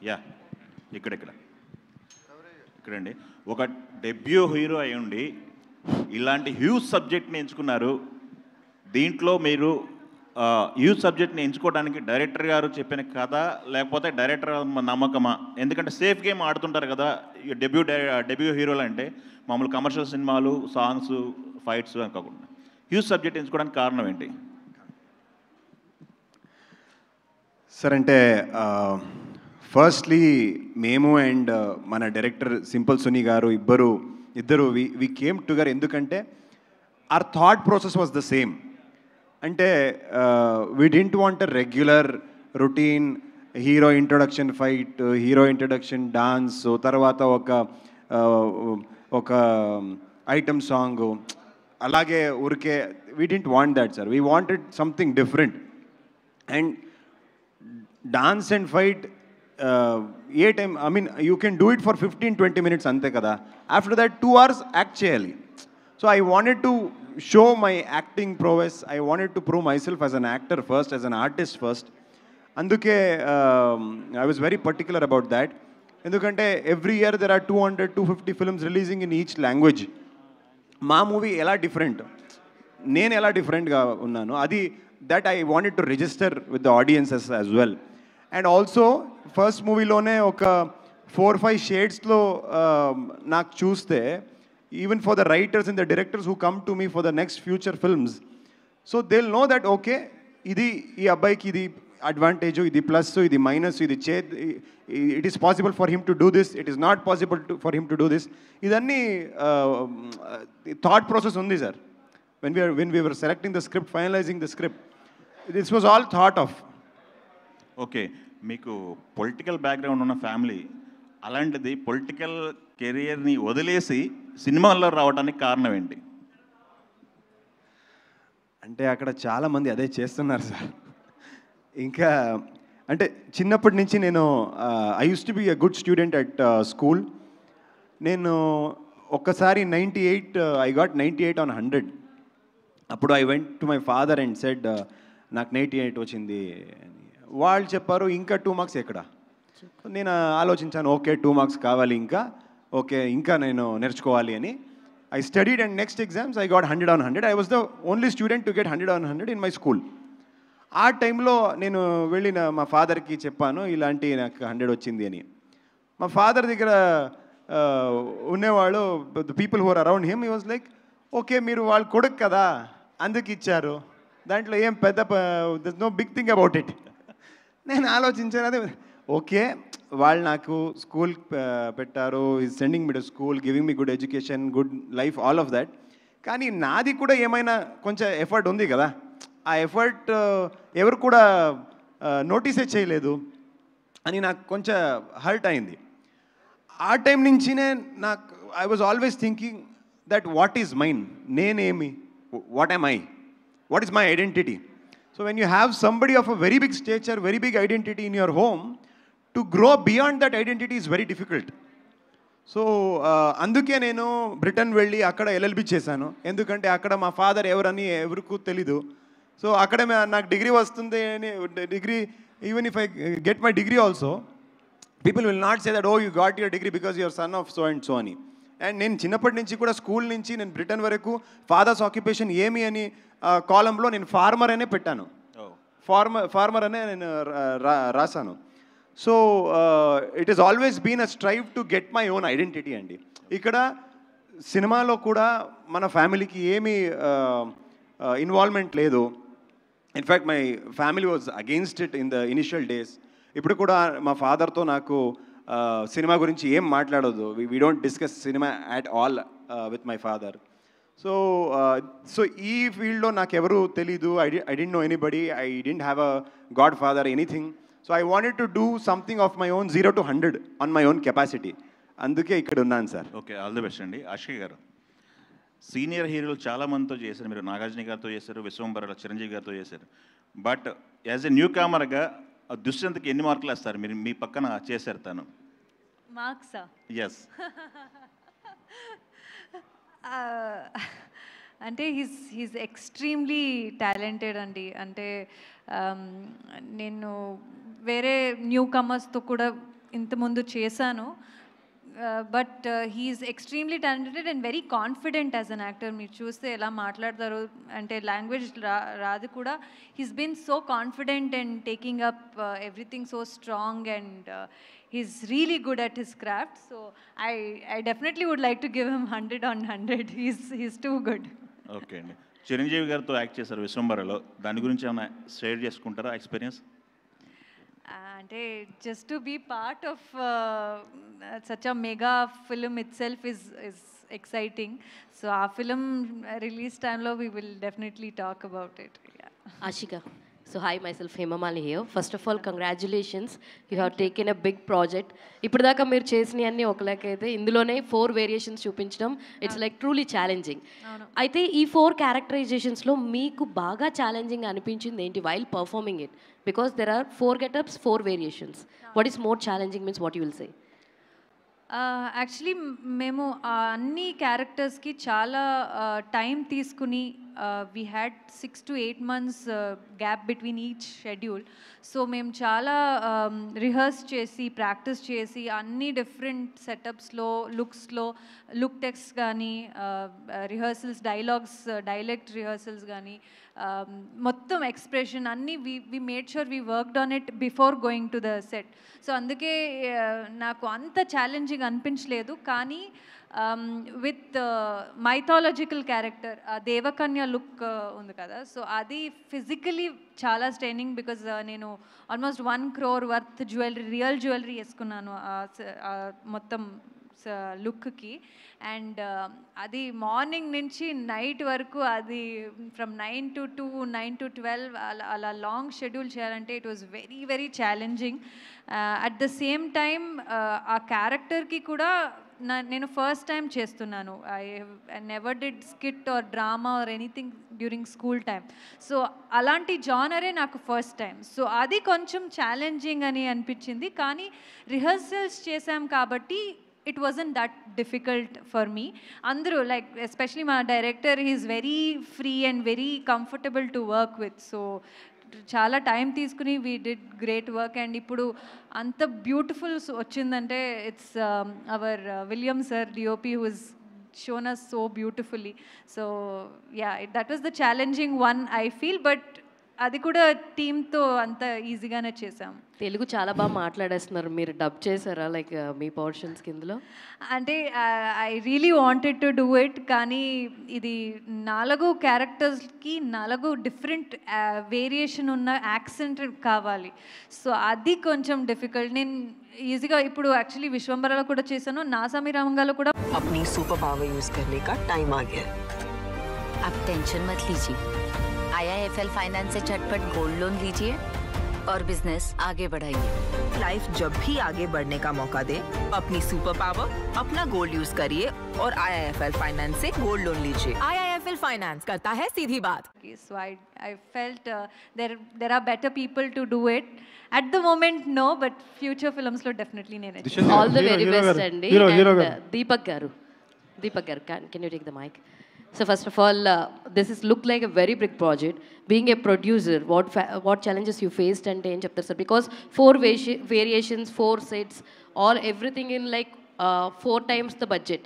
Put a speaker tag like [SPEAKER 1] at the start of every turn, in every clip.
[SPEAKER 1] Yeah ఇక్కడ ఇక్కడండి. ఒక debut hero అయి ఉండి ఇలాంటి హ్యూజ్ సబ్జెక్ట్ని ఎంచుకున్నారు. దీంట్లో మీరు హ్యూజ్ సబ్జెక్ట్ని ఎంచుకోవడానికి డైరెక్టర్ గారు చెప్పిన కథ లేకపోతే డైరెక్టర్ నమ్మకమా? ఎందుకంటే సేఫ్ గేమ్ ఆడుతుంటారు కదా డెబ్యూ హీరోలు అంటే, మామూలు కమర్షియల్ సినిమాలు, సాంగ్స్, ఫైట్స్ అని కాకుండా హ్యూజ్ సబ్జెక్ట్ ఎంచుకోవడానికి కారణం ఏంటి
[SPEAKER 2] సార్? అంటే ఫస్ట్లీ మేము అండ్ మన డైరెక్టర్ సింపుల్ సునీ గారు ఇద్దరు వి కేమ్ టుగెదర్. ఎందుకంటే our thought process was the same. అంటే we didn't want a regular routine hero introduction fight, hero introduction dance, తర్వాత ఒక ఐటమ్ సాంగ్, అలాగే ఊరికే we didn't want that, sir. We wanted something different. And dance and fight, a time, I mean you can do it for 15-20 minutes అంతే కదా. After that 2 hours act చేయాలి. So I wanted to show my acting prowess. I wanted to prove myself as an actor first, as an artist first. అందుకే I was very particular about that. ఎందుకంటే every year there are 200-250 films releasing in each language. మా movie ఎలా different, నేను ఎలా డిఫరెంట్గా ఉన్నాను, అది that I wanted to register with the audiences as well. And also first మూవీలోనే ఒక 4-5 షేడ్స్లో నాకు చూస్తే, even for the writers and the directors who come to me for the next future films, so they will know that okay, ఇది ఈ అబ్బాయికి ఇది advantage, ఇది ప్లస్, ఇది మైనస్, ఇది it is possible for him to do this, it is not possible for him to do this. ఇదన్నీ thought process ఉంది sir. when we were selecting the script, finalizing the script, this was all thought of.
[SPEAKER 1] Okay, మీకు political background ఉన్న family, అలాంటిది political కెరియర్ని వదిలేసి సినిమాల్లో రావడానికి కారణం ఏంటి?
[SPEAKER 2] అంటే అక్కడ చాలామంది అదే చేస్తున్నారు సార్. ఇంకా అంటే చిన్నప్పటి నుంచి నేను I use to be a good student at school. నేను ఒక్కసారి 98, ఐ గాట్ 98 on 100. అప్పుడు I went to my father and said, నాకు 98 వచ్చింది అని. వాళ్ళు చెప్పారు, ఇంకా 2 marks ఎక్కడ? నేను ఆలోచించాను, ఓకే 2 marks కావాలి, ఇంకా నేను నేర్చుకోవాలి అని. I studied and next exams I got 100 on 100. I was the only student to get 100 on 100 in my school. ఆ టైంలో నేను వెళ్ళిన మా ఫాదర్కి చెప్పాను, ఇలాంటి నాకు 100 వచ్చింది అని. మా ఫాదర్ దగ్గర ఉండేవాళ్ళు, the people who are around him, he was like, okay మీరు వాళ్ళ కొడుకు కదా అందుకు ఇచ్చారు, దాంట్లో ఏం పెద్ద there no big thing about it. నేను ఆలోచించాను, అదే ఓకే వాళ్ళు నాకు స్కూల్ పెట్టారు, is sending me to school, giving me good education, good life, all of that. కానీ నాది కూడా ఏమైనా కొంచెం ఎఫర్ట్ ఉంది కదా. ఆ ఎఫర్ట్ ఎవరు కూడా నోటీసే చేయలేదు అని నాకు కొంచెం హర్ట్ అయింది. ఆ టైం నుంచినే నాకు I was always thinking that what is mine, నేనేమి, what am I, what is my identity? So when you have somebody of a very big stature, very big identity in your home, to grow beyond that identity is very difficult. So అందుకే నేను Britain వెళ్ళి అక్కడ LLB చేశాను. ఎందుకంటే అక్కడ మా father ఎవరని ఎవరికి తెలీదు. సో అక్కడ నాకు డిగ్రీ వస్తుంది అని, degree even if I get my degree also, people will not say that oh you got your degree because your son of so and so అని. అండ్ నేను చిన్నప్పటి నుంచి కూడా స్కూల్ నుంచి నేను బ్రిటన్ వరకు ఫాదర్స్ ఆక్యుపేషన్ ఏమి అని కాలంలో నేను ఫార్మర్ అనే పెట్టాను, ఫార్మర్ అనే నేను రాశాను. So it is always been a strive to get my own identity అండి. ఇక్కడ సినిమాలో కూడా మన ఫ్యామిలీకి ఏమీ ఇన్వాల్వ్మెంట్ లేదు. In fact my family was against it in the initial days. ఇప్పుడు కూడా మా ఫాదర్తో నాకు సినిమా గురించి ఏం మాట్లాడదు. We don't discuss cinema at all with my father. So ఈ ఫీల్డ్లో నాకు ఎవరు తెలీదు. I don't know anybody. I don't have a godfather, anything. So I wanted to do something of my own 0 to 100 on my own capacity. అందుకే ఇక్కడ ఉన్నాను sir.
[SPEAKER 1] Okay, all the best అండి. ఆశిక్ గారు, సీనియర్ హీరోలు చాలామందితో చేశారు. మీరు నాగార్జున గారితో చేశారు, విశ్వంబర చిరంజీవి గారితో చేశారు. బట్ యాజ్ ఎ న్యూ కామర్గా దుష్యంత్కి ఎన్ని మార్కులు వేస్తారు? మీరు మీ పక్కన చేశారు తను.
[SPEAKER 3] మార్క్సా?
[SPEAKER 1] ఎస్.
[SPEAKER 3] అంటే హీస్ ఎక్స్ట్రీమ్లీ టాలెంటెడ్ అండి. అంటే నేను వేరే న్యూ కమర్స్తో కూడా ఇంతకుముందు చేశాను. But he's extremely talented and very confident as an actor. మీరు చూస్తే ఎలా మాట్లాడతారు అంటే లాంగ్వేజ్ రాదు కూడా. He's been so confident and taking up everything so strong and he's really good at his craft. So I definitely would like to give him 100 on 100. He's too good.
[SPEAKER 1] Okay అండి. చిరంజీవి గారితో act చేశారు విశ్వంబరలో, దాని గురించి ఏమైనా share చేసుకుంటారా experience?
[SPEAKER 3] అంటే just to be part of such a mega film itself is exciting. So our film release time lo we will definitely talk about it. Yeah.
[SPEAKER 4] Ashika. So hi, myself Hema Malini here. First of all, congratulations. You have taken a big project. ఇప్పటిదాకా మీరు చేసినవి అన్నీ ఒకలాగైతే ఇందులోనే 4 variations చూపించడం it's like truly challenging. అయితే ఈ 4 క్యారెక్టరైజేషన్స్లో మీకు బాగా ఛాలెంజింగ్ అనిపించింది ఏంటి while performing it? Because there are 4 getups 4 variations. What is more challenging means what you will say?
[SPEAKER 3] Actually మేము అన్ని క్యారెక్టర్స్కి చాలా టైం తీసుకుని we had 6 to 8 months gap between each schedule. So మేము చాలా రిహర్స్ చేసి ప్రాక్టీస్ చేసి అన్ని డిఫరెంట్ సెటప్స్లో లుక్ టెక్స్ట్ కానీ రిహర్సల్స్ డైలెక్ట్ రిహర్సల్స్ కానీ మొత్తం ఎక్స్ప్రెషన్ అన్నీ we made sure we worked on it before going to the set. So అందుకే నాకు అంత ఛాలెంజింగ్ అనిపించలేదు. కానీ విత్ మైథాలజికల్ క్యారెక్టర్ దేవకన్య లుక్ ఉంది కదా, సో అది ఫిజికలీ చాలా స్ట్రైనింగ్. బికాజ్ నేను almost 1 crore worth real jewellery వేసుకున్నాను మొత్తం లుక్కి. అండ్ అది మార్నింగ్ నుంచి నైట్ వరకు అది ఫ్రమ్ 9 to 2, 9 to 12 అలా లాంగ్ షెడ్యూల్ చేయాలంటే it was very very challenging. At the same time ఆ క్యారెక్టర్కి కూడా నేను ఫస్ట్ టైం చేస్తున్నాను. I never did skit or drama or anything during school time. So అలాంటి జానరే నాకు ఫస్ట్ టైం. సో అది కొంచెం ఛాలెంజింగ్ అని అనిపించింది. కానీ రిహర్సల్స్ చేశాం కాబట్టి it wasn't that difficult for me. Andru like especially my director, he is very free and very comfortable to work with. So చాలా టైం తీసుకుని we did great work. And ఇప్పుడు అంత బ్యూటిఫుల్ వచ్చిందంటే it's our William sir DOP who is shown us so beautifully. So yeah, that was the challenging one I feel, but అది కూడా టీమ్తో అంత ఈజీగానే చేసాం.
[SPEAKER 4] తెలుగు చాలా బాగా మాట్లాడేస్తున్నారు. మీరు డబ్ చేశారా లైక్ మీ పోర్షన్స్ కిందలో?
[SPEAKER 3] అంటే I really wanted to do it. కానీ ఇది 4 క్యారెక్టర్స్కి 4 డిఫరెంట్ వేరియేషన్ ఉన్న యాక్సెంట్ కావాలి. సో అది కొంచెం డిఫికల్ట్. నేను ఈజీగా ఇప్పుడు యాక్చువల్లీ విశ్వంబరలో కూడా చేశాను, నాసామి రామంగాలో కూడా.
[SPEAKER 5] अपनी सुपर पावर यूज करने का टाइम आ गया.
[SPEAKER 6] अब टेंशन मत लीजिए, IIFL फाइनेंस से झटपट गोल्ड लोन लीजिए और बिजनेस आगे बढ़ाइए.
[SPEAKER 5] लाइफ जब भी आगे बढ़ने का मौका दे, अपनी सुपर पावर अपना गोल्ड यूज करिए और IIFL फाइनेंस से गोल्ड लोन लीजिए. IIFL फाइनेंस करता है सीधी बात.
[SPEAKER 3] So I felt there are better people to do it. At the moment no, but future films lo definitely nene.
[SPEAKER 4] All the very best అండి. దీపక్ గారు can you take the mic? So first of all, this is look like a very big project. Being a producer, what challenges you faced and ఏం చెప్తారు sir? Because 4 variations, 4 sets, all everything in like 4 times the budget.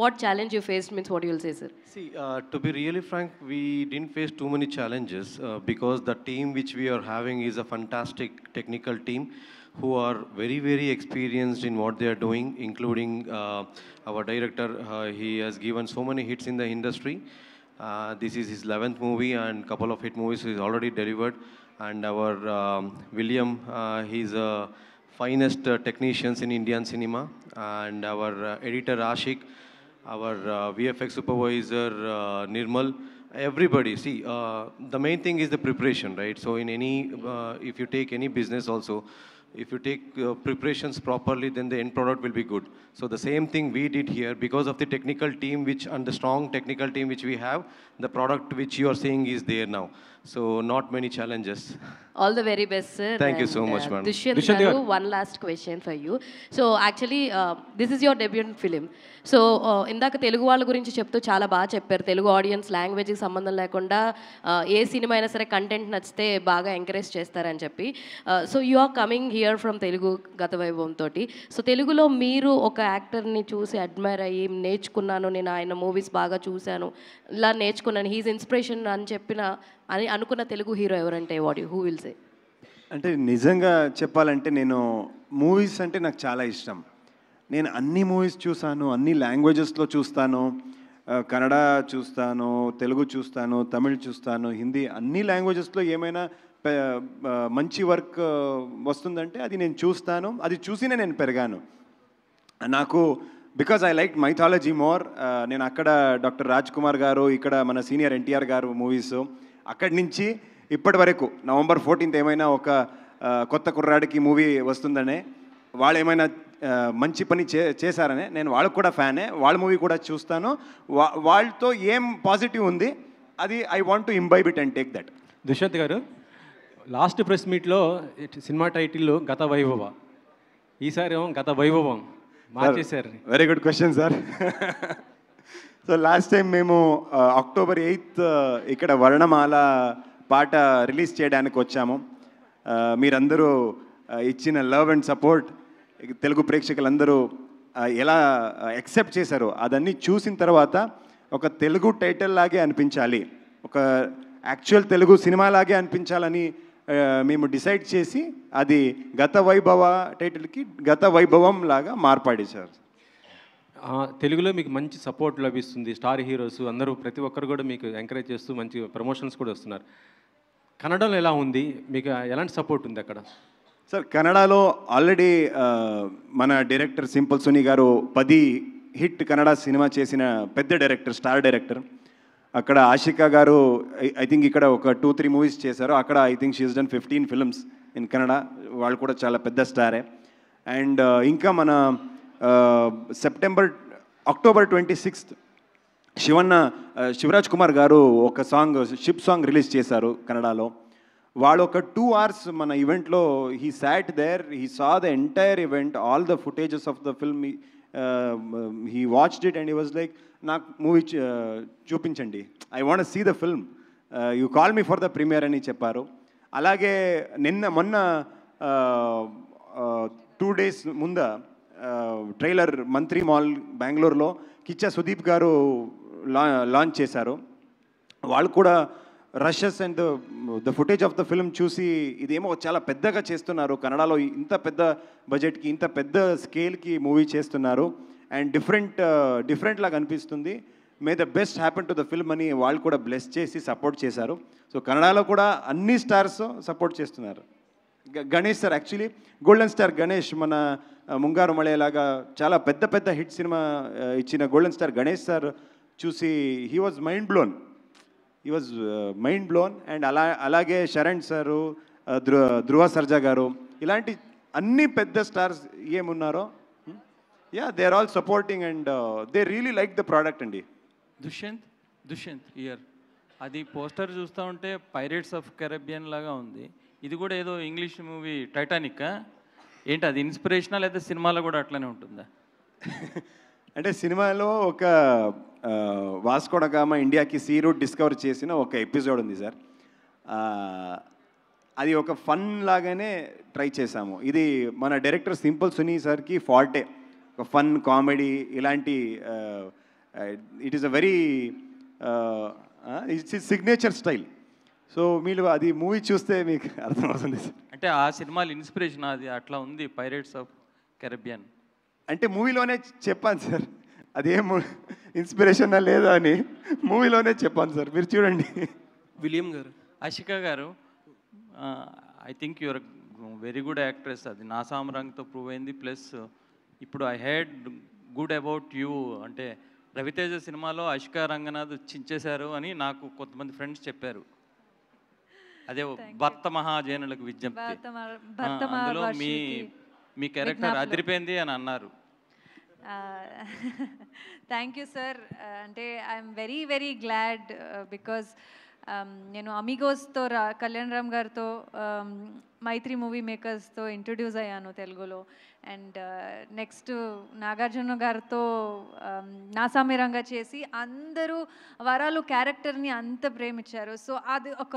[SPEAKER 4] What challenge you faced means what you will say, sir?
[SPEAKER 7] See, to be really frank, we didn't face too many challenges because the team which we are having is a fantastic technical team who are very, very experienced in what they are doing, including our director. He has given so many hits in the industry. This is his 11th movie and couple of hit movies he's already delivered. And our William, he's a finest technicians in Indian cinema. And our editor Ashik, our VFX supervisor Nirmal, everybody. See, the main thing is the preparation, right? So in any, if you take any business also, if you take preparations properly, then the end product will be good. So the same thing we did here because of the technical team and the strong technical team which we have, the product which you are seeing is there now. So not many challenges.
[SPEAKER 4] All the very best, sir.
[SPEAKER 7] Thank you so much, man.
[SPEAKER 4] Dushyant garu, one last question for you. So actually, this is your debut film. So ఇందాక తెలుగు వాళ్ళ గురించి చెప్తూ చాలా బాగా చెప్పారు. Telugu audience లాంగ్వేజ్కి సంబంధం లేకుండా ఏ cinema అయినా సరే కంటెంట్ నచ్చితే బాగా ఎంకరేజ్ చేస్తారని చెప్పి. So you are coming here from Telugu Gatha Vaibhavam తోటి. సో తెలుగులో మీరు ఒక యాక్టర్ని చూసి అడ్మైర్ అయ్యి నేర్చుకున్నాను, నేను ఆయన మూవీస్ బాగా చూశాను, ఇలా నేర్చుకున్నాను, హీజ్ ఇన్స్పిరేషన్ అని అనుకున్న తెలుగు హీరో ఎవరంటే హూ విల్ సే?
[SPEAKER 2] అంటే నిజంగా చెప్పాలంటే నేను మూవీస్ అంటే నాకు చాలా ఇష్టం. నేను అన్ని మూవీస్ చూసాను, అన్ని లాంగ్వేజెస్లో చూస్తాను. కన్నడ చూస్తాను, తెలుగు చూస్తాను, తమిళ్ చూస్తాను, హిందీ, అన్ని లాంగ్వేజెస్లో ఏమైనా మంచి వర్క్ వస్తుందంటే అది నేను చూస్తాను. అది చూసినే నేను పెరిగాను. నాకు because I like mythology more. నేను అక్కడ డాక్టర్ రాజ్ కుమార్ గారు, ఇక్కడ మన సీనియర్ ఎన్టీఆర్ గారు మూవీస్, అక్కడి నుంచి ఇప్పటి వరకు November 14th ఏమైనా ఒక కొత్త కుర్రాడికి మూవీ వస్తుందనే, వాళ్ళు ఏమైనా మంచి పని చేశారనే నేను వాళ్ళకు కూడా ఫ్యానే, వాళ్ళ మూవీ కూడా చూస్తాను. వాళ్ళతో ఏం పాజిటివ్ ఉంది అది I want to imbibe it and take that.
[SPEAKER 8] Dushyant garu, last press మీట్లో సినిమా టైటిల్ గత వైభవ, ఈసారి ఏమో గత వైభవం మార్చేశారు.
[SPEAKER 2] Very good question sir. So last time మేము October 8th ఇక్కడ వర్ణమాల పాట రిలీజ్ చేయడానికి వచ్చాము. మీరందరూ ఇచ్చిన లవ్ అండ్ సపోర్ట్ తెలుగు ప్రేక్షకులందరూ ఎలా యాక్సెప్ట్ చేశారో అదన్నీ చూసిన తర్వాత ఒక తెలుగు టైటిల్ లాగే అనిపించాలి, ఒక యాక్చువల్ తెలుగు సినిమా లాగే అనిపించాలని మేము డిసైడ్ చేసి అది గత వైభవ టైటిల్కి గత వైభవం లాగా మార్పాడేశారు.
[SPEAKER 8] తెలుగులో మీకు మంచి సపోర్ట్ లభిస్తుంది, స్టార్ హీరోస్ అందరూ ప్రతి ఒక్కరు కూడా మీకు ఎంకరేజ్ చేస్తూ మంచి ప్రమోషన్స్ కూడా వస్తున్నారు. కన్నడలో ఎలా ఉంది, మీకు ఎలాంటి సపోర్ట్ ఉంది అక్కడ?
[SPEAKER 2] సార్ కన్నడలో ఆల్రెడీ మన డైరెక్టర్ సింపుల్ సునీ గారు 10 హిట్ కన్నడ సినిమా చేసిన పెద్ద డైరెక్టర్, స్టార్ డైరెక్టర్. అక్కడ ఆషికా గారు ఐ థింక్ ఇక్కడ ఒక 2-3 మూవీస్ చేశారు. అక్కడ I think she is done 15 films in Kannada. వాళ్ళు కూడా చాలా పెద్ద స్టారే. అండ్ ఇంకా మన October 26th శివరాజ్ కుమార్ గారు ఒక సాంగ్, షిప్ సాంగ్ రిలీజ్ చేశారు కన్నడలో. వాళ్ళు ఒక 2 hours మన ఈవెంట్లో he sat there, he saw the entire event, all the footages of the film, he watched it and he was like, నాకు మూవీ చూపించండి, I want see the film, you call me for the premiere అని చెప్పారు. అలాగే మొన్న 2 days ముంద trailer మంత్రి mall బెంగళూరులో కిచ్చా సుదీప్ గారు లాంచ్ చేశారు. వాళ్ళు కూడా rashes and the footage of the film చూసి ఇదేమో చాలా పెద్దగా చేస్తున్నారు, కన్నడలో ఇంత పెద్ద బడ్జెట్కి ఇంత పెద్ద స్కేల్కి మూవీ చేస్తున్నారు అండ్ డిఫరెంట్ లాగా అనిపిస్తుంది, may the best happen to the film అని వాళ్ళు కూడా బ్లెస్ చేసి సపోర్ట్ చేశారు. సో కన్నడలో కూడా అన్ని స్టార్స్ సపోర్ట్ చేస్తున్నారు. Ganesh sir, actually golden star Ganesh, మన ముంగారు మళేలాగా చాలా పెద్ద హిట్ సినిమా ఇచ్చిన గోల్డెన్ స్టార్ గణేష్ సార్ చూసి he was mind blown. And అలాగే శరణ్ సారు, ధృవ సర్జా గారు, ఇలాంటి అన్ని పెద్ద స్టార్స్ ఏమున్నారో, they are all supporting and they really like the product అండి.
[SPEAKER 9] దుష్యంత్ ఇయర్ అది పోస్టర్ చూస్తూ ఉంటే పైరేట్స్ ఆఫ్ కెరబియన్ లాగా ఉంది. ఇది కూడా ఏదో ఇంగ్లీష్ మూవీ టైటానిక్ ఏంటి, అది ఇన్స్పిరేషనల్ లేదా సినిమాలో కూడా అట్లనే ఉంటుందా?
[SPEAKER 2] అంటే సినిమాలో ఒక వాస్కో డ గామా ఇండియాకి సీ రూట్ డిస్కవర్ చేసిన ఒక ఎపిసోడ్ ఉంది సార్. అది ఒక ఫన్ లాగానే ట్రై చేశాము. ఇది మన డైరెక్టర్ సింపుల్ సునీ సార్కి ఫాల్టే, ఒక ఫన్ కామెడీ ఇలాంటి, it is a very it's signature style. So మీరు అది మూవీ చూస్తే మీకు అర్థమవుతుంది సార్.
[SPEAKER 9] అంటే ఆ సినిమాలు ఇన్స్పిరేషన్ అది అట్లా ఉంది, పైరేట్స్ ఆఫ్ కెరబియన్
[SPEAKER 2] అంటే మూవీలోనే చెప్పాను సార్, అదేం ఇన్స్పిరేషన్ లేదా అని మూవీలోనే చెప్పాను సార్, మీరు చూడండి.
[SPEAKER 8] విలియం గారు,
[SPEAKER 9] ఆషికా గారు, I think your very good actress, అది నా సామరంగంతో ప్రూవ్ అయింది. ప్లస్ ఇప్పుడు I head good about you, అంటే రవితేజ సినిమాలో ఆషికా రంగనాథ్ చించేశారు అని నాకు కొంతమంది ఫ్రెండ్స్ చెప్పారు. అదే భర్త మహాజనులకు విజ్ఞప్తి, అందులో మీ క్యారెక్టర్ అదిరిపోయింది అని అన్నారు.
[SPEAKER 3] Thank you sir. అంటే ఐఎమ్ వెరీ గ్లాడ్ బికాజ్ నేను అమిగోస్తో కళ్యాణ్ రామ్ గారితో మైత్రి మూవీ మేకర్స్తో ఇంట్రొడ్యూస్ అయ్యాను తెలుగులో. అండ్ నెక్స్ట్ నాగార్జున గారితో నాసామిరంగా చేసి అందరూ వరాలు క్యారెక్టర్ని అంత ప్రేమించారు. సో అది ఒక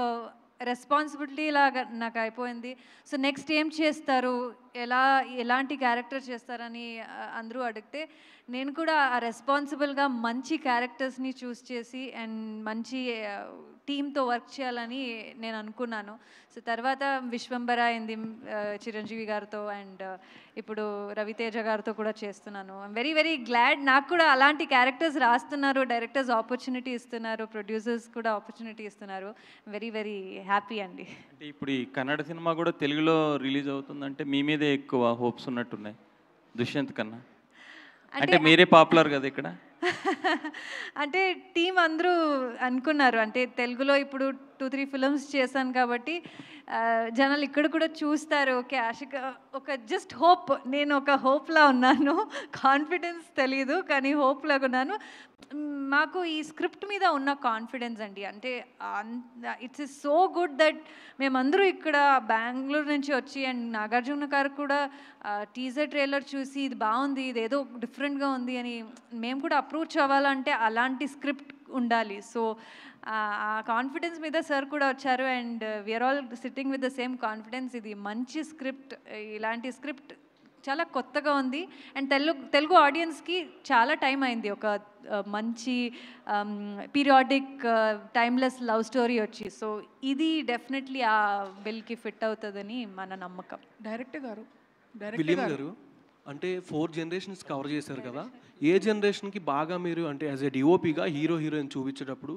[SPEAKER 3] రెస్పాన్సిబిలిటీ లాగా నాకు అయిపోయింది. సో నెక్స్ట్ ఏం చేస్తారు, ఎలాంటి క్యారెక్టర్ చేస్తారని అందరూ అడిగితే నేను కూడా ఆ రెస్పాన్సిబుల్గా మంచి క్యారెక్టర్స్ని చూస్ చేసి అండ్ మంచి టీమ్తో వర్క్ చేయాలని నేను అనుకున్నాను. సో తర్వాత విశ్వంబర అయింది చిరంజీవి గారితో, అండ్ ఇప్పుడు రవితేజ గారితో కూడా చేస్తున్నాను. I'm very very glad. నాకు కూడా అలాంటి క్యారెక్టర్స్ రాస్తున్నారు, డైరెక్టర్స్ ఆపర్చునిటీ ఇస్తున్నారు, ప్రొడ్యూసర్స్ కూడా ఆపర్చునిటీ ఇస్తున్నారు. వెరీ వెరీ హ్యాపీ అండి.
[SPEAKER 9] అంటే ఇప్పుడు ఈ కన్నడ సినిమా కూడా తెలుగులో రిలీజ్ అవుతుందంటే మీ మీదే ఎక్కువ హోప్స్ ఉన్నట్టున్నాయి దుష్యంత్ కన్నా. అంటే మీరే పాపులర్ కదా ఇక్కడ.
[SPEAKER 3] అంటే టీం అందరూ అనుకున్నారు, అంటే తెలుగులో ఇప్పుడు 2-3 ఫిల్మ్స్ చేశాను కాబట్టి జనాలు ఇక్కడ కూడా చూస్తారు. ఓకే ఆశిక ఒక జస్ట్ హోప్, నేను ఒక హోప్లా ఉన్నాను, కాన్ఫిడెన్స్ తెలీదు కానీ హోప్లాగా ఉన్నాను. మాకు ఈ స్క్రిప్ట్ మీద ఉన్న కాన్ఫిడెన్స్ అండి, అంటే it's is so good that మేమందరూ ఇక్కడ బెంగళూరు నుంచి వచ్చి, అండ్ నాగార్జున గారు కూడా టీజర్ ట్రైలర్ చూసి ఇది బాగుంది, ఇది ఏదో డిఫరెంట్గా ఉంది అని మేము కూడా అప్రోచ్ అవ్వాలంటే అలాంటి స్క్రిప్ట్ ఉండాలి. సో ఆ కాన్ఫిడెన్స్ మీద సార్ కూడా వచ్చారు, and we are all sitting with the same confidence. ఇది మంచి స్క్రిప్ట్, ఇలాంటి స్క్రిప్ట్ చాలా కొత్తగా ఉంది, అండ్ తెలుగు ఆడియన్స్కి చాలా టైం అయింది ఒక మంచి పీరియాడిక్ టైమ్లెస్ లవ్ స్టోరీ వచ్చి. సో ఇది డెఫినెట్లీ ఆ బిల్కి ఫిట్ అవుతుందని మన నమ్మకం.
[SPEAKER 10] డైరెక్టర్ గారు అంటే 4 జనరేషన్స్ కవర్ చేశారు కదా, ఏ జనరేషన్కి బాగా మీరు అంటే యాజ్ ఏ డిఓపిగా హీరో హీరోయిన్ చూపించేటప్పుడు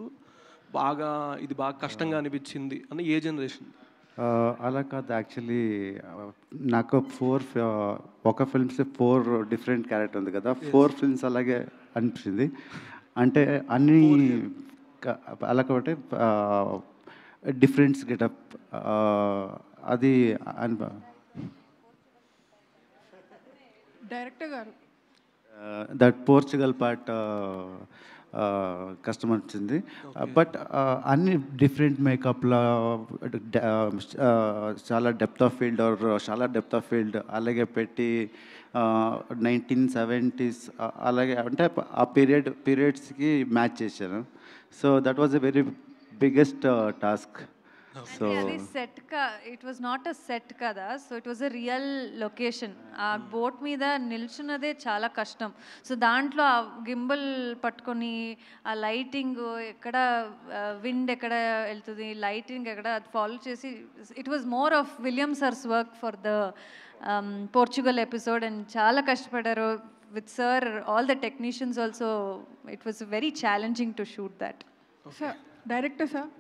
[SPEAKER 10] బాగా ఇది బాగా కష్టంగా అనిపించింది అని ఏ జనరేషన్?
[SPEAKER 11] అలా కాదు, యాక్చువల్లీ నాకు ఒక ఫిల్మ్స్ 4 డిఫరెంట్ క్యారెక్టర్ ఉంది కదా, 4 ఫిల్మ్స్ అలాగే అనిపించింది. అంటే అన్ని అలా కాబట్టి డిఫరెంట్స్ గెటప్ అది
[SPEAKER 10] డైరెక్టర్ గారు
[SPEAKER 11] దట్ పోర్చుగల్ పార్ట్ కష్టం వచ్చింది. బట్ అన్ని డిఫరెంట్ మేకప్లో చాలా డెప్త్ ఆఫ్ ఫీల్డ్ చాలా డెప్త్ ఆఫ్ ఫీల్డ్ అలాగే పెట్టి 1970s అలాగే అంటే ఆ పీరియడ్స్కి మ్యాచ్ చేశాను. So that was a very biggest task.
[SPEAKER 3] So అది set it was not a set కదా, so it was a real location. ఆ బోట్ మీద నిల్చున్నదే చాలా కష్టం. సో దాంట్లో ఆ గింబల్ పట్టుకొని ఆ లైటింగ్ ఎక్కడ విండ్ ఎక్కడ వెళ్తుంది, లైటింగ్ ఎక్కడ అది ఫాలో చేసి, it was more of William sir's work for the Portugal episode, and చాలా కష్టపడ్డారు with sir, all the technicians also. It was very challenging to shoot that.
[SPEAKER 10] Sir director sir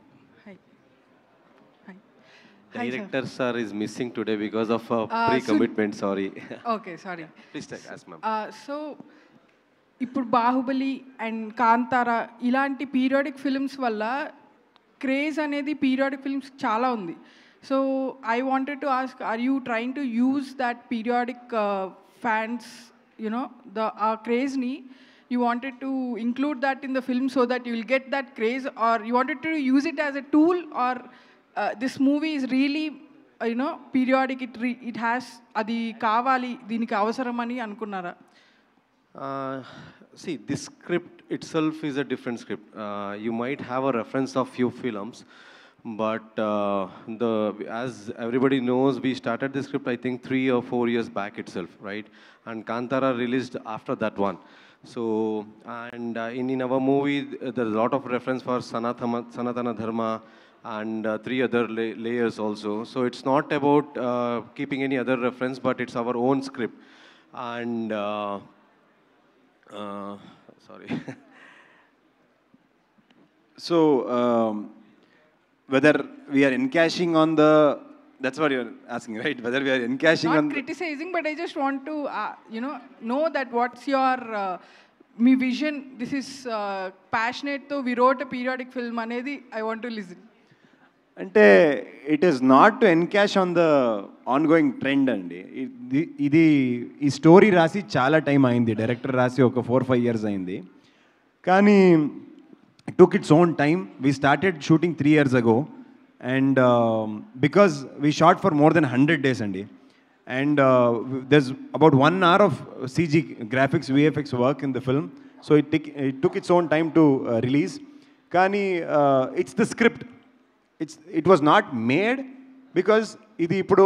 [SPEAKER 7] Director sir is missing today because of pre-commitment. Sorry.
[SPEAKER 10] Okay, sorry.
[SPEAKER 7] Please take ask ma'am.
[SPEAKER 10] So ఇప్పుడు Baahubali and Kantara ఇలాంటి periodic films వల్ల craze అనేది periodic films చాలా ఉంది. So I wanted to ask, are you trying to use that periodic fans you know uh క్రేజ్ని, you wanted to include that in the film so that you will get that craze, or you wanted to use it as a tool, or this movie is really periodic, it has adi kavali deeniki avasaramani anukunnara?
[SPEAKER 7] See, this script itself is a different script. You might have a reference of few films, but as everybody knows, we started the script I think 3 or 4 years back itself, right? And Kantara released after that one. So and in our movie there's a lot of reference for Sanatana Dharma and 3 other layers also. So it's not about keeping any other reference, but it's our own script. And sorry.
[SPEAKER 2] So whether we are encashing on the, that's what you're asking, right? Whether we are encashing
[SPEAKER 10] not
[SPEAKER 2] on
[SPEAKER 10] criticizing, but I just want to know that what's your me vision. This is passionate, so we wrote a periodic film anedi I want to listen.
[SPEAKER 2] అంటే it is not to encash on the ongoing trend అండి. ఇది ఈ story రాసి చాలా time అయింది, director రాసి ఒక 4-5 years అయింది. కానీ it took its own time. We started shooting 3 years ago, and because we shot for more than 100 days అండి. And there's about 1 hour of CG graphics VFX work in the film. So it took its own time to release. కానీ it's the script, it was not made because ఇది ఇప్పుడు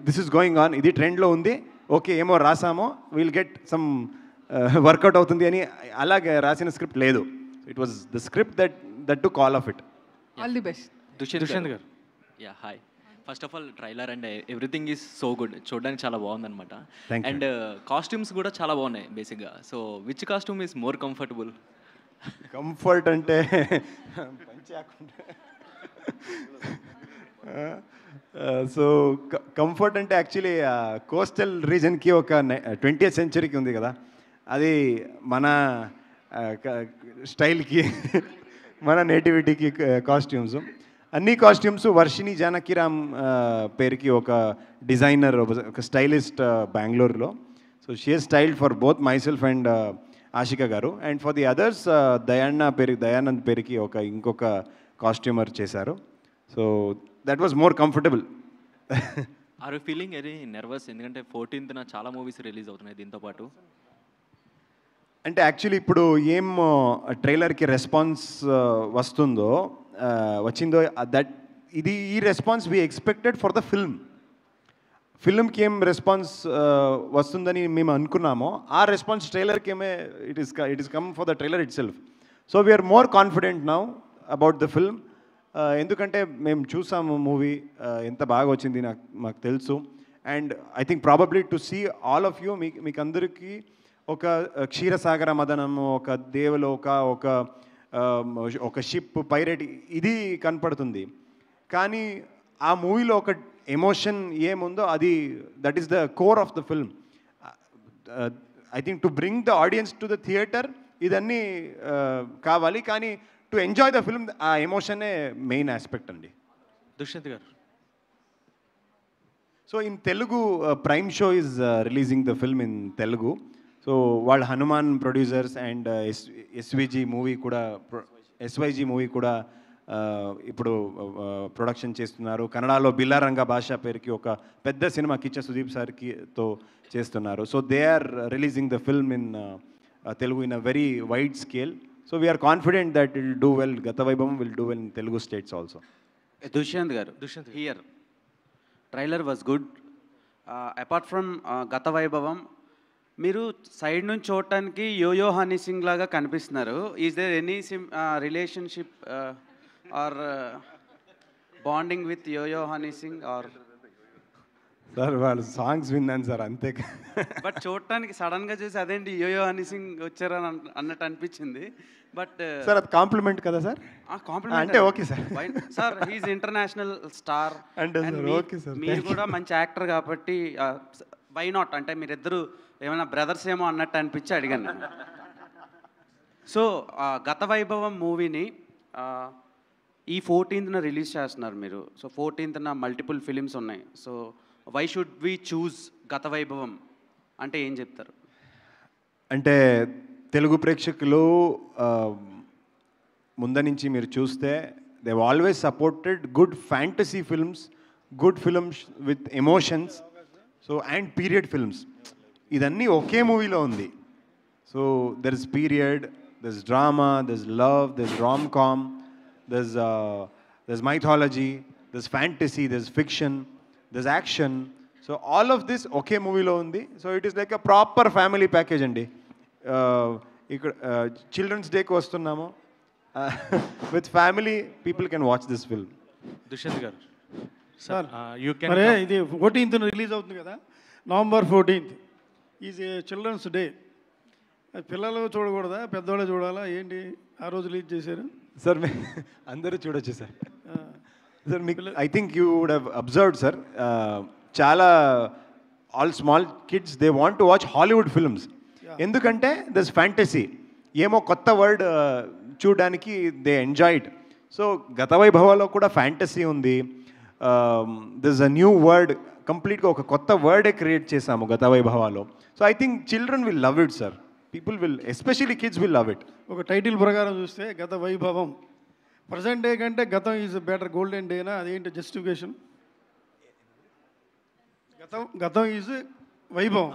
[SPEAKER 2] this is going on, ఇది ట్రెండ్లో ఉంది, okay ఏమో రాసామో will get some work out అవుతుంది అని అలాగే రాసిన స్క్రిప్ట్ లేదు. It was the script that to call of it.
[SPEAKER 10] All the best.
[SPEAKER 12] Dushyanth గారు. Yeah hi. First of all trailer and everything is so good, చూడడానికి చాలా బాగుందన్నమాట. అండ్ కాస్ట్యూమ్స్ కూడా చాలా బాగున్నాయి బేసిక్గా. So which costume is more comfortable?
[SPEAKER 2] Comfort అంటే so comfort అంటే యాక్చువల్లీ కోస్టల్ రీజన్కి ఒక 20th సెంచరీకి ఉంది కదా, అది మన స్టైల్కి మన నేటివిటీకి కాస్ట్యూమ్స్. అన్ని కాస్ట్యూమ్స్ వర్షిని జానకిరామ్ పేరుకి ఒక డిజైనర్, ఒక స్టైలిస్ట్ బెంగళూరులో. So she has styled for both myself and Ashika garu. And for the others Dayanand పేరుకి ఇంకొక కాస్ట్యూమర్ చేశారు. So that was more comfortable.
[SPEAKER 12] Are you feeling very nervous? ఎందుకంటే 14th చాలా మూవీస్ రిలీజ్ అవుతున్నాయి దీంతో పాటు.
[SPEAKER 2] అంటే యాక్చువల్లీ ఇప్పుడు ఏం ట్రైలర్కి రెస్పాన్స్ వచ్చిందో దట్ ఈ response we expected for the ఫిల్మ్కి ఏం రెస్పాన్స్ వస్తుందని మేము అనుకున్నామో ఆ రెస్పాన్స్ ట్రైలర్కి ఏమే it is come for the trailer itself. So we are more confident now about the film. ఎందుకంటే మేము చూసాము మూవీ ఎంత బాగా వచ్చింది మాకు తెలుసు. And I think probably to see all of you, మీకు అందరికీ ఒక క్షీరసాగర మదనము, ఒక దేవలోక, ఒక షిప్ పైరేట్ ఇది కనపడుతుంది. కానీ ఆ మూవీలో ఒక ఎమోషన్ ఏముందో అది that is the core of the film. I think to bring the audience to the theatre ఇదన్నీ కావాలి, కానీ టు ఎంజాయ్ ద ఫిల్మ్ ఆ ఎమోషనే మెయిన్ ఆస్పెక్ట్ అండి.
[SPEAKER 12] Dushyant garu.
[SPEAKER 2] So in Telugu prime show is releasing the film in Telugu. So వాళ్ళ Hanuman producers and ఎస్వైజీ movie కూడా ఇప్పుడు production చేస్తున్నారు. కన్నడలో బిల్లారంగ భాష పేరుకి ఒక పెద్ద సినిమా కిచ్చ సుదీప్ సార్తో చేస్తున్నారు. So they are releasing the film in Telugu in a very wide scale. So we are confident that it will do well. Gata Vaibhavam will do well in Telugu states also.
[SPEAKER 13] Dushyant garu. Here, trailer was good. Apart from Gata Vaibhavam, మీరు side నుంచి చూడటానికి యోయో హనీ సింగ్ లాగా కనిపిస్తున్నారు. Is there any relationship or bonding with Yo Yo Honey Singh or?
[SPEAKER 2] Sir వాళ్ళు songs విన్నాను sir అంతే.
[SPEAKER 13] But చూడటానికి సడన్గా చూసి అదేంటి యోయో హనీ సింగ్ వచ్చారని అన్నట్టు అనిపించింది. బట్
[SPEAKER 2] సార్ అది కాంప్లిమెంట్ కదా సార్?
[SPEAKER 13] కాంప్లిమెంట్
[SPEAKER 2] అంటే okay sir.
[SPEAKER 13] Sir he's international star
[SPEAKER 2] అంటే ఓకే సార్.
[SPEAKER 13] మీరు కూడా మంచి యాక్టర్ కాబట్టి వై నాట్ అంటే మీరిద్దరు ఏమైనా బ్రదర్స్ ఏమో అన్నట్టు అనిపించి అడిగాను నేను. సో గత వైభవం మూవీని ఈ 14th రిలీజ్ చేస్తున్నారు మీరు. సో 14th మల్టిపుల్ ఫిలిమ్స్ ఉన్నాయి. So why should we choose Gata Vaibhavam అంటే ఏం చెప్తారు?
[SPEAKER 2] అంటే తెలుగు ప్రేక్షకులు ముందు నుంచి మీరు చూస్తే they always supported good fantasy films, good films with emotions, so and period films. ఇదన్నీ ఒకే మూవీలో ఉంది. So there is period, there is drama, there is love, there is romcom, there is mythology, there is fantasy, there is fiction, there is action. So all of this ఒకే మూవీలో ఉంది. So it is like a proper family package అండి. ఇక్కడ children's డేకి వస్తున్నాము, with family people can watch this film.
[SPEAKER 12] Dushyant garu
[SPEAKER 14] sir, మరి ఇది 14th release అవుతుంది కదా, November 14th is a children's day. పిల్లలు చూడకూడదా, పెద్దవాళ్ళే చూడాలా ఏంటి? ఆ రోజు రిలీజ్ చేశారు
[SPEAKER 2] సార్. అందరూ చూడొచ్చు సార్. సార్ మీకు I think you would have observed sir, చాలా all small kids they want to watch Hollywood films. ఎందుకంటే దిస్ ఫ్యాంటసీ ఏమో కొత్త వర్డ్ చూడడానికి దే ఎంజాయ్డ్. సో గత వైభవంలో కూడా ఫ్యాంటసీ ఉంది. దిస్ అ న్యూ వర్డ్, కంప్లీట్గా ఒక కొత్త వర్డే క్రియేట్ చేశాము గత వైభవాలో. So I think children will love it sir. People will, especially kids will love it.
[SPEAKER 14] ఒక టైటిల్ ప్రకారం చూస్తే గత వైభవం, ప్రజెంట్ డే కంటే గతం ఈజ్ బెటర్, గోల్డెన్ డేనా? అదేంటి జస్టిఫికేషన్? గతం ఈజ్ వైభవం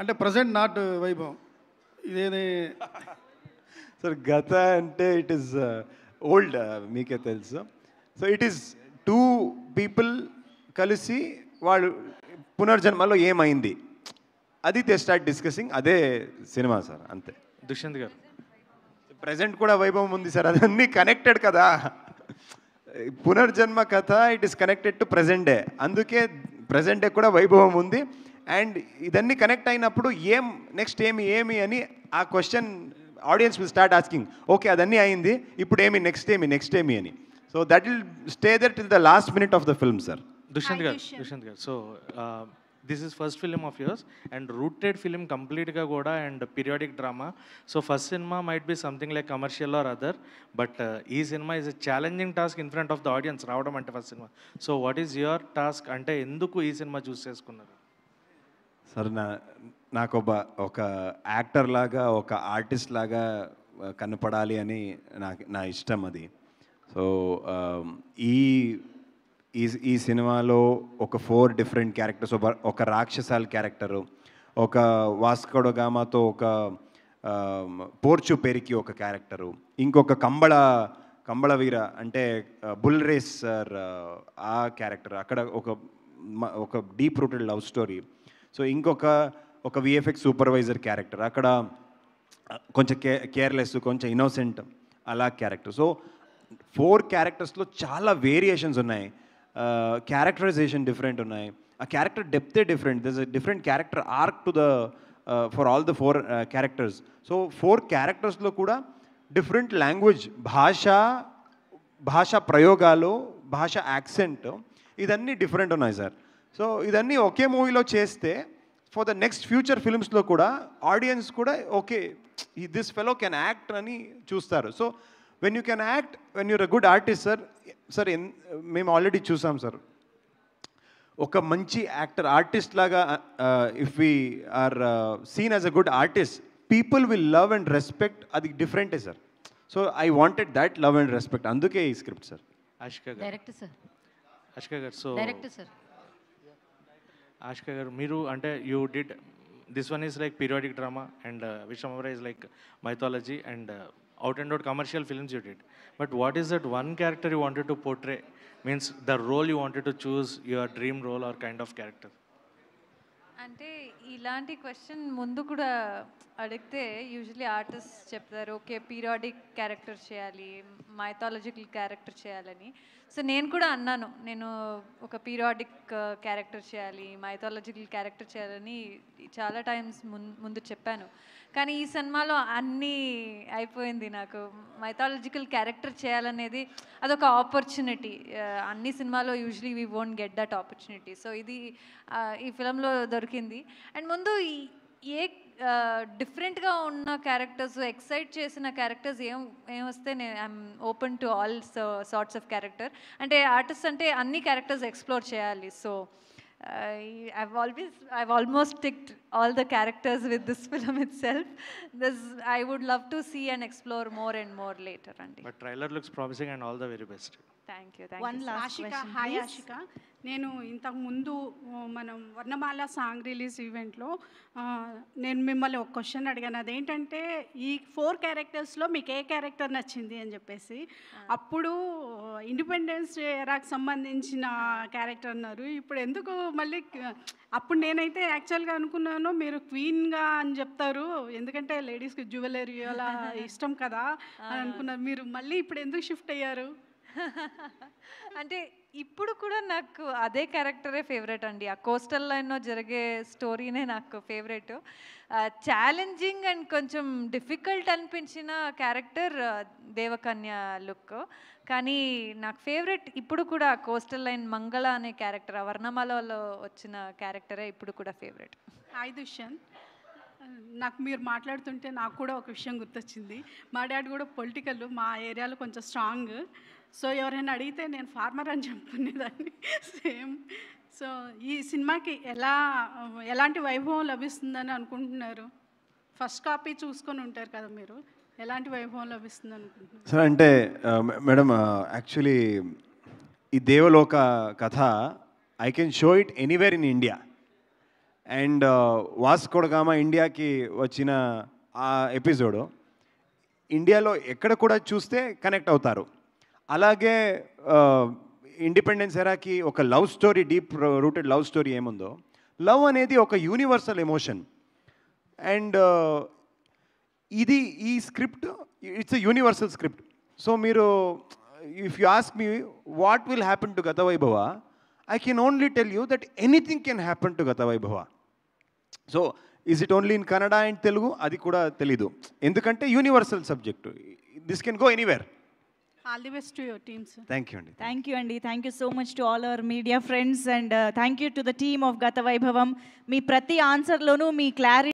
[SPEAKER 14] అంటే ప్రజెంట్ నాట్ వైభవం. ఇదేది
[SPEAKER 2] సార్? గత అంటే ఇట్ ఈస్ ఓల్డ్, మీకే తెలుసు. సో ఇట్ ఈస్ 2 people కలిసి వాళ్ళు పునర్జన్మలో ఏమైంది అది దే స్టార్ట్ డిస్కసింగ్. అదే సినిమా సార్, అంతే.
[SPEAKER 15] దుష్యంత్ గారు,
[SPEAKER 2] ప్రజెంట్ కూడా వైభవం ఉంది సార్, అదన్నీ కనెక్టెడ్ కదా. పునర్జన్మ కథ it is connected to present day, అందుకే ప్రజెంట్ డే కూడా వైభవం ఉంది. అండ్ ఇదన్నీ కనెక్ట్ అయినప్పుడు నెక్స్ట్ ఏమి అని ఆ question audience will start asking. Okay అదన్నీ అయింది, ఇప్పుడు నెక్స్ట్ ఏమి అని. So that will stay there till the last minute of the film sir.
[SPEAKER 15] Dushyanth garu, so this is first film of yours and rooted film కంప్లీట్గా కూడా and periodic drama. So first సినిమా might be something like commercial or other, but ఈ సినిమా is a challenging task in front of the audience రావడం అంటే first cinema. So what is your task, అంటే ఎందుకు ఈ సినిమా చూస్ చేసుకున్నారు?
[SPEAKER 2] సార్ నాకు ఒక యాక్టర్ లాగా ఒక ఆర్టిస్ట్ లాగా కనపడాలి అని నా ఇష్టం అది. సో ఈ సినిమాలో ఒక 4 డిఫరెంట్ క్యారెక్టర్స్, ఒక రాక్షసాల క్యారెక్టరు, ఒక వాస్కోడో గామాతో ఒక పోర్చు పెరికి ఒక క్యారెక్టరు, ఇంకొక కంబళ వీర అంటే బుల్ రేస్ సార్ ఆ క్యారెక్టర్, అక్కడ ఒక deep rooted love story. So ఒక విఎఫ్ఎక్స్ సూపర్వైజర్ క్యారెక్టర్, అక్కడ కొంచెం కేర్లెస్ కొంచెం ఇన్నోసెంట్ అలా క్యారెక్టర్. సో 4 క్యారెక్టర్స్లో చాలా వేరియేషన్స్ ఉన్నాయి, క్యారెక్టరైజేషన్ డిఫరెంట్ ఉన్నాయి, ఆ క్యారెక్టర్ డెప్తే different. This a different character arc to the for all the 4 characters. So 4 క్యారెక్టర్స్లో కూడా డిఫరెంట్ లాంగ్వేజ్, భాషా ప్రయోగాలు, భాష యాక్సెంట్ ఇదన్నీ డిఫరెంట్ ఉన్నాయి సార్. సో ఇదన్నీ ఒకే మూవీలో చేస్తే ఫర్ ద నెక్స్ట్ ఫ్యూచర్ ఫిల్మ్స్లో కూడా ఆడియన్స్ కూడా okay this fellow can act అని చూస్తారు. So when you can act, when you're a good artist sir మేము ఆల్రెడీ చూసాం సార్, ఒక మంచి ఆర్టిస్ట్ లాగా if we are seen as a good artist, people will love and respect, అది డిఫరెంటే sir. So I wanted that love and respect, అందుకే ఈ స్క్రిప్ట్ సార్.
[SPEAKER 15] ఆషికా గారు, సో ఆషికా గారు, మీరు అంటే you did this one is like periodic drama and Vishwambhara is like mythology and out and out commercial films you did. But what is that one character you wanted to portray? Means the role you wanted to choose, your dream role or kind of character?
[SPEAKER 3] అంటే ఇలాంటి question ముందు కూడా అడిగితే usually artist చెప్తారు okay periodic character చేయాలి, mythological character చేయాలని. So నేను కూడా అన్నాను నేను ఒక పీరియాడిక్ క్యారెక్టర్ చేయాలి, మైథాలజికల్ క్యారెక్టర్ చేయాలని చాలా టైమ్స్ ముందు చెప్పాను. కానీ ఈ సినిమాలో అన్నీ అయిపోయింది. నాకు మైథాలజికల్ క్యారెక్టర్ చేయాలనేది అదొక ఆపర్చునిటీ. అన్ని సినిమాలో usually we won't get that opportunity. So ఇది ఈ ఫిలంలో దొరికింది. అండ్ ముందు ఏ డిఫరెంట్గా ఉన్న క్యారెక్టర్స్, ఎక్సైట్ చేసిన క్యారెక్టర్స్ ఏమొస్తే నేను I'm open to all sorts of character. అంటే ఆర్టిస్ట్ అంటే అన్ని క్యారెక్టర్స్ ఎక్స్ప్లోర్ చేయాలి. So I've almost ticked all the characters with this film itself. I would love to see and explore more and more later.
[SPEAKER 15] But trailer looks promising and all the very best.
[SPEAKER 3] Thank you.
[SPEAKER 16] One last question. Hi Ashika. నేను ఇంతకు ముందు మనం వర్ణమాల song release ఈవెంట్లో నేను మిమ్మల్ని ఒక question అడిగాను. అదేంటంటే ఈ 4 క్యారెక్టర్స్లో మీకు ఏ క్యారెక్టర్ నచ్చింది అని చెప్పేసి. అప్పుడు ఇండిపెండెన్స్ ఎరాకి సంబంధించిన క్యారెక్టర్ అన్నారు. ఇప్పుడు ఎందుకు మళ్ళీ అప్పుడు నేనైతే యాక్చువల్గా అనుకున్నాను మీరు క్వీన్గా అని చెప్తారు, ఎందుకంటే లేడీస్కి జ్యువెలరీ అలా ఇష్టం కదా అని అనుకున్నారు. మీరు మళ్ళీ ఇప్పుడు ఎందుకు షిఫ్ట్ అయ్యారు?
[SPEAKER 3] అంటే ఇప్పుడు కూడా నాకు అదే క్యారెక్టరే ఫేవరెట్ అండి. ఆ కోస్టల్ లైన్లో జరిగే స్టోరీనే నాకు ఫేవరెట్. ఛాలెంజింగ్ అండ్ కొంచెం డిఫికల్ట్ అనిపించిన క్యారెక్టర్ దేవకన్య లుక్. కానీ నాకు ఫేవరెట్ ఇప్పుడు కూడా కోస్టల్ లైన్ మంగళ అనే క్యారెక్టర్, ఆ వర్ణమాలలో వచ్చిన క్యారెక్టరే ఇప్పుడు కూడా ఫేవరెట్.
[SPEAKER 16] హాయ్ దుష్యంత్, నాకు మీరు మాట్లాడుతుంటే నాకు కూడా ఒక విషయం గుర్తొచ్చింది. మా డాడీ కూడా పొలిటికల్, మా ఏరియాలో కొంచెం స్ట్రాంగ్. సో ఎవరైనా అడిగితే నేను ఫార్మర్ అని చెప్పుకునేదాన్ని సేమ్. సో ఈ సినిమాకి ఎలాంటి వైభవం లభిస్తుందని అనుకుంటున్నారు? ఫస్ట్ కాపీ చూసుకొని ఉంటారు కదా మీరు, ఎలాంటి వైభవం లభిస్తుంది అనుకుంటున్నారు?
[SPEAKER 2] సార్ అంటే మేడం యాక్చువల్లీ ఈ దేవలోక కథ I can show it anywhere in India. And Vasco da Gama ఇండియాకి వచ్చిన ఆ ఎపిసోడు ఇండియాలో ఎక్కడ కూడా చూస్తే కనెక్ట్ అవుతారు. అలాగే ఇండిపెండెన్స్ ఎరాకి ఒక love story, deep rooted love story ఏముందో, లవ్ అనేది ఒక యూనివర్సల్ ఎమోషన్. అండ్ ఈ script it's a universal script. So మీరు if you ask me what will happen to గతవైభవ, I can only tell you that anything can happen to Gatavaibhava. So, is it only in Kannada and Telugu? Adi kuda telidu. Endukante universal subject. This can go anywhere.
[SPEAKER 16] All the best to your team, sir.
[SPEAKER 2] Thank you, Andy.
[SPEAKER 17] Thank you, Andy. Thank you so much to all our media friends, and thank you to the team of Gatavaibhavam. మీ ప్రతి ఆన్సర్లోనూ మీ clarity